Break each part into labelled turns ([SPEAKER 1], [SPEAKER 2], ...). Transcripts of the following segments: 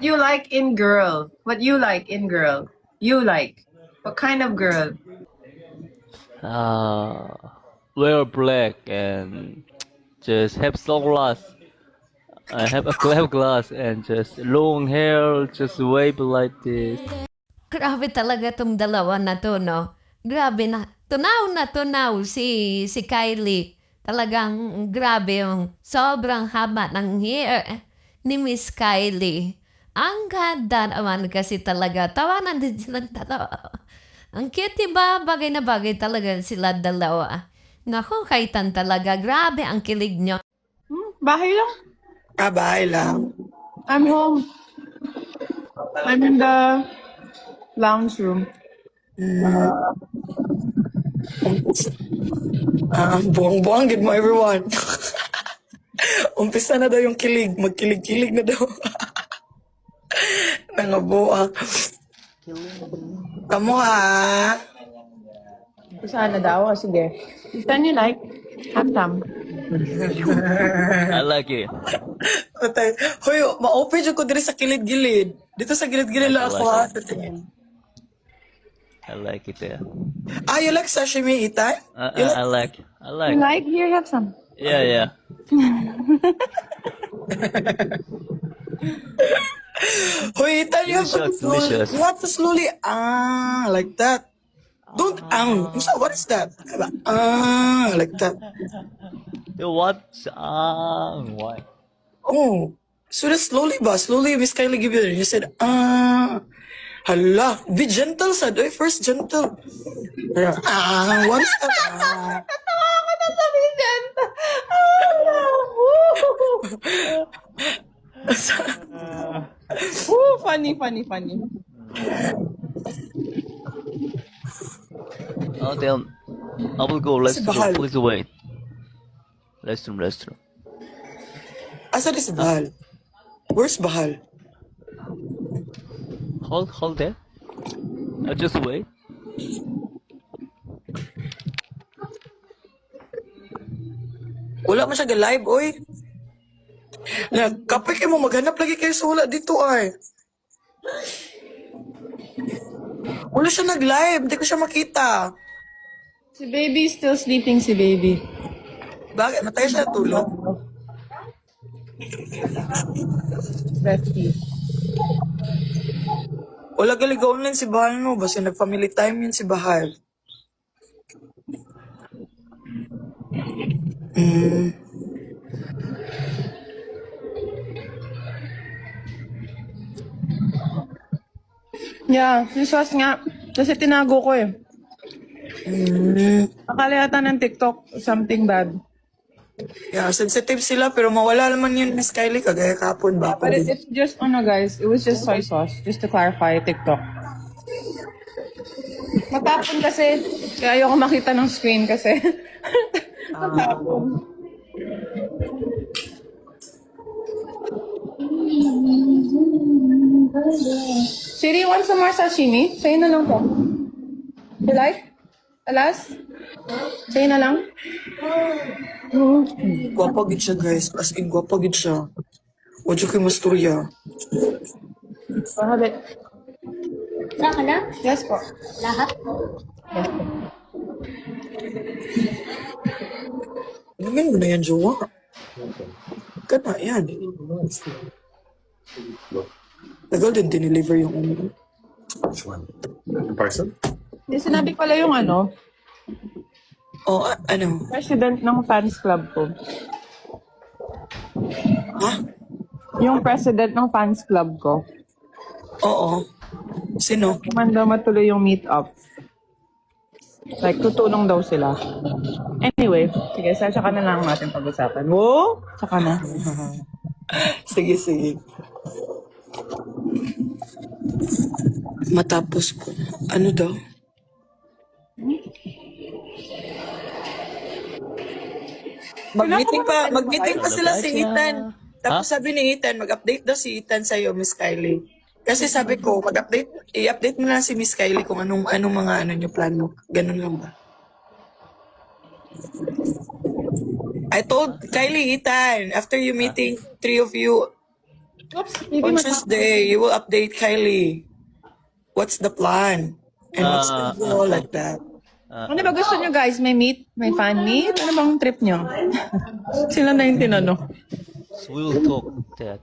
[SPEAKER 1] what you like in girl? What you like in girl? You like? What kind of girl?
[SPEAKER 2] Uh, wear black and just have sunglass. I have glass and just long hair, just wave like this.
[SPEAKER 3] Grabe talaga tong dalawa na to, no? Grabe na. Tunaw si Kylie. Talagang grabe yung sobrang haba ng hair ni Miss Kylie. Ang ganda naman kasi talaga. Tawanan din silang dalawa. Ang cute, diba? Bagay na bagay talaga sila dalawa. Naku, kaitan talaga. Grabe ang kilig nyo.
[SPEAKER 1] Bahay lang.
[SPEAKER 4] Bahay lang.
[SPEAKER 1] I'm home. I'm in the lounge room.
[SPEAKER 4] Buwang-buwang, good mo everyone. Umpisa na daw yung kilig. Magkilig-kilig na daw. Nangabuang. Kamu ha?
[SPEAKER 1] Sana daw. Sige. Then you like? Have some.
[SPEAKER 2] I like it.
[SPEAKER 4] Patay. Hoy, ma-open dyan ko diri sa kilid-gilid. Dito sa gilid-gilid lang ako ha.
[SPEAKER 2] I like it. Yeah.
[SPEAKER 4] You like sashimi, Ethan?
[SPEAKER 2] I like.
[SPEAKER 1] You like? Here, have some.
[SPEAKER 2] Yeah.
[SPEAKER 4] Hoy, Ethan, you have to
[SPEAKER 2] Delicious,
[SPEAKER 4] slowly.
[SPEAKER 2] delicious.
[SPEAKER 4] You have to slowly, like that. Don't, what is that? Like that.
[SPEAKER 2] What? Why?
[SPEAKER 4] Oh, so that's slowly ba? Slowly, Miss Kylie give you. You said, hala, be gentle, sad. Oy, first gentle. What is that?
[SPEAKER 1] Ooh, funny.
[SPEAKER 2] Oh damn! I will go. Let's
[SPEAKER 4] Bahal.
[SPEAKER 2] please wait. Restroom.
[SPEAKER 4] Asa di si Bahal? Where's Bahal?
[SPEAKER 2] Hold there. I'll just wait.
[SPEAKER 4] Wala man siya ga-live, oy. Kapag kayo mo, maghanap lagi kayo sa wala dito, ay. Wala siya nag-live, hindi ko siya makita.
[SPEAKER 1] Si baby is still sleeping, si baby.
[SPEAKER 4] Bakit? Matay siya tulog.
[SPEAKER 1] Bestie.
[SPEAKER 4] Wala galigaw online si Bahal, no? Basta nag-family time yun si Bahal.
[SPEAKER 1] Yeah, yung sauce nga. Kasi tinago ko eh. Akala yata ng TikTok, something bad.
[SPEAKER 4] Yeah, sensitive sila, pero mawala naman yun, Miss Kylie, kagaya kapon ba?
[SPEAKER 1] But it's just, guys, it was just soy sauce. Just to clarify, TikTok. Matapon kasi. Kaya ayoko makita ng screen kasi. Matapon. Siri, want some more sashimi? Sa'yo na lang po. You like? Alas? Sa'yo na lang?
[SPEAKER 4] Gwapa gid siya, guys. As in, gwapa gid siya. Wadyo kayo masturya.
[SPEAKER 1] Habit.
[SPEAKER 5] Wala ka na?
[SPEAKER 1] Yes po.
[SPEAKER 5] Lahat?
[SPEAKER 1] Yes po.
[SPEAKER 4] Namin mo na yan, jowa. Kana, yan. Tagal din dineliver yung ano.
[SPEAKER 6] Which one? In person?
[SPEAKER 1] Hindi, sinabi pala yung
[SPEAKER 4] Ano?
[SPEAKER 1] president ng fans club ko.
[SPEAKER 4] Ha?
[SPEAKER 1] Yung president ng fans club ko.
[SPEAKER 4] Oo. Sino?
[SPEAKER 1] Kuman daw matuloy yung meet-up. Like, tutulong daw sila. Anyway, sige, saka na lang natin pag-usapan. Whoa! Saka na.
[SPEAKER 4] Sige. Matapos ko. Ano daw? Mag-meeting pa sila si Ethan. Tapos sabi ni Ethan, mag-update daw si Ethan sa'yo, Miss Kylie. Kasi sabi ko, i-update mo na si Miss Kylie kung anong mga niyo plano. Ganun lang ba? I told Kylie, Ethan, after you meeting, three of you,
[SPEAKER 1] Oops, maybe
[SPEAKER 4] On
[SPEAKER 1] mas-
[SPEAKER 4] Tuesday, you will update Kylie. What's the plan? And what's the goal like that?
[SPEAKER 1] Ano ba gusto nyo guys? May meet? May fan meet? Ano bang trip nyo? Sila na yung tinanong.
[SPEAKER 2] So we will talk that.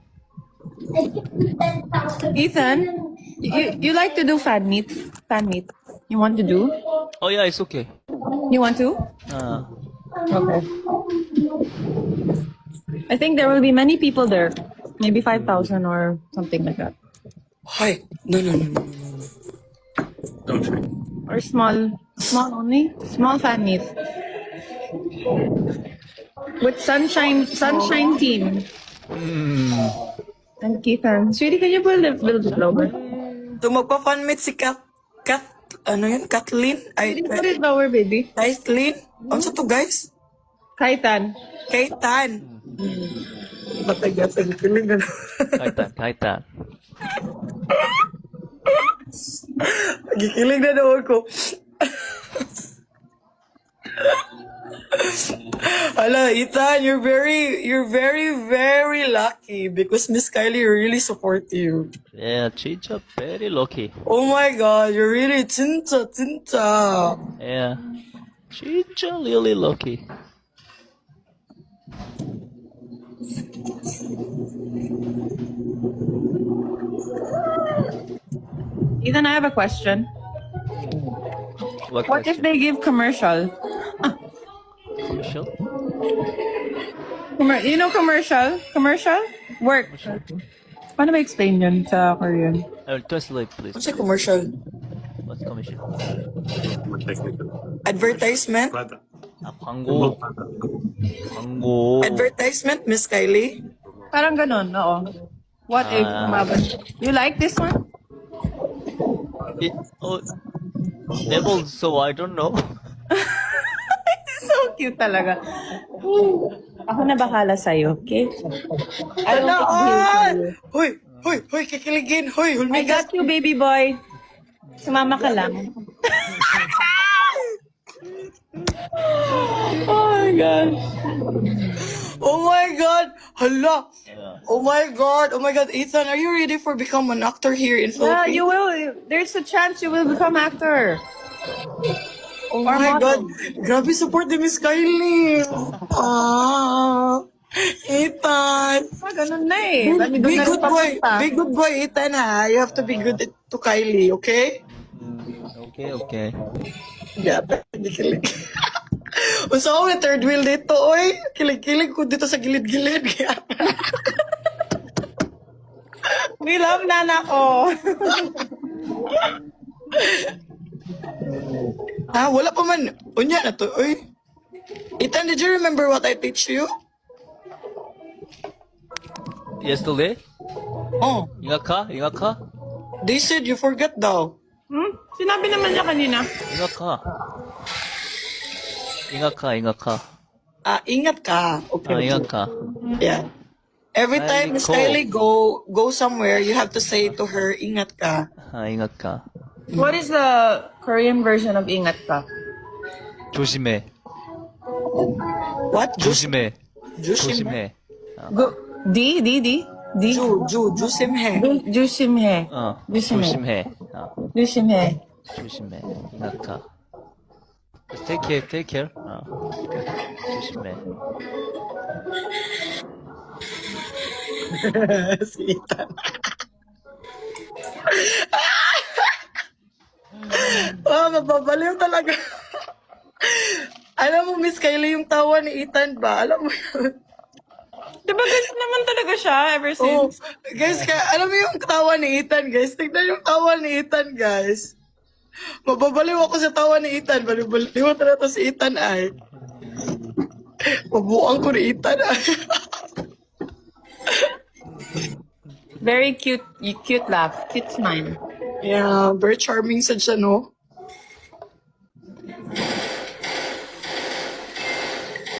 [SPEAKER 1] Ethan, you like to do fan meet? Fan meet. You want to do?
[SPEAKER 2] Oh yeah, it's okay.
[SPEAKER 1] You want to? Okay. I think there will be many people there. Maybe 5,000 or something like that.
[SPEAKER 4] Hi. No.
[SPEAKER 6] Don't you?
[SPEAKER 1] Or small only? Small fan meet. With sunshine team. And Keithan. Sweetie, can you build it lower?
[SPEAKER 4] So magpa-fan meet si Kathleen? Ay,
[SPEAKER 1] Put it lower, baby.
[SPEAKER 4] Kathleen? Ano sa to, guys?
[SPEAKER 1] Kaitan.
[SPEAKER 4] Kaitan. Matagasang kilig na.
[SPEAKER 2] Kaitan.
[SPEAKER 4] Gikilig na doon ko. Hala, Ethan, you're very lucky because Miss Kylie really support you.
[SPEAKER 2] Yeah, 진짜 very lucky.
[SPEAKER 4] Oh my God, you're really 진짜.
[SPEAKER 2] Yeah, 진짜 really lucky.
[SPEAKER 1] Ethan, I have a question.
[SPEAKER 2] What
[SPEAKER 1] What if they give commercial?
[SPEAKER 2] commercial?
[SPEAKER 1] You know commercial? Commercial? Work. Paano ba explain yun sa Korean?
[SPEAKER 2] Translate please.
[SPEAKER 4] What's a commercial?
[SPEAKER 2] What's commercial?
[SPEAKER 6] More technical.
[SPEAKER 4] Advertisement?
[SPEAKER 6] Plata.
[SPEAKER 2] 광고.
[SPEAKER 6] Plata.
[SPEAKER 2] 광고.
[SPEAKER 4] Advertisement, Miss Kylie?
[SPEAKER 1] Parang ganun, oo. What if you like this one?
[SPEAKER 2] It, never, so I don't know.
[SPEAKER 1] So cute talaga. Ako na bahala sa'yo, okay? I don't think he'll tell you.
[SPEAKER 4] Hoy, kikiligin. Hoy,
[SPEAKER 1] I
[SPEAKER 4] hulmigas.
[SPEAKER 1] got you, baby boy. Sumama ka lang. Oh my God.
[SPEAKER 4] Oh my God. Hala. Oh my God. Ethan, are you ready for become an actor here in
[SPEAKER 1] Yeah,
[SPEAKER 4] Philippines?
[SPEAKER 1] you will. There's a chance you will become actor.
[SPEAKER 4] Oh my God. Grabe support ni Miss Kylie. Ethan.
[SPEAKER 1] Ganun na eh.
[SPEAKER 4] Be good boy, Ethan, ha? You have to be good to Kylie, okay?
[SPEAKER 2] Okay.
[SPEAKER 4] Yeah, kilig. Unsa ako yung third wheel dito, oy? Kilig-kilig ko dito sa gilid-gilid.
[SPEAKER 1] We love nana ko.
[SPEAKER 4] Wala pa man. Unya na to, oy. Ethan, did you remember what I teach you?
[SPEAKER 2] Yesterday?
[SPEAKER 4] Oh,
[SPEAKER 2] 잉아카?
[SPEAKER 4] they said you forget daw.
[SPEAKER 1] Sinabi naman niya kanina.
[SPEAKER 2] 잉아카.
[SPEAKER 4] Ingat ka. Okay.
[SPEAKER 2] 잉아카.
[SPEAKER 4] Yeah. Every
[SPEAKER 2] Kylie
[SPEAKER 4] time Miss
[SPEAKER 2] Cole.
[SPEAKER 4] Kylie go somewhere, you have to say to her, ingat ka.
[SPEAKER 2] 잉아카.
[SPEAKER 1] What is the Korean version of ingat ka?
[SPEAKER 2] 조심해.
[SPEAKER 4] What?
[SPEAKER 2] 조심해.
[SPEAKER 4] Jusimhe.
[SPEAKER 1] Go. D.
[SPEAKER 4] Jusimhe.
[SPEAKER 1] Jusimhe.
[SPEAKER 2] 조심해.
[SPEAKER 1] Jusimhe.
[SPEAKER 2] 조심해. 잉아카. Take care. 조심해.
[SPEAKER 4] Si Ethan. Mababaliw talaga. Alam mo, Miss Kylie, yung tawa ni Ethan ba? Alam mo yun?
[SPEAKER 1] Diba ganyan naman talaga siya ever
[SPEAKER 4] Oh,
[SPEAKER 1] since?
[SPEAKER 4] guys, alam mo yung tawa ni Ethan, guys? Tignan yung tawa ni Ethan, guys. Mababaliw ako sa tawa ni Ethan. Baliw talaga to si Ethan, ay. Mabuang ko ni Ethan, ay.
[SPEAKER 1] Very cute laugh. Cute smile.
[SPEAKER 4] Yeah, very charming sad siya, no?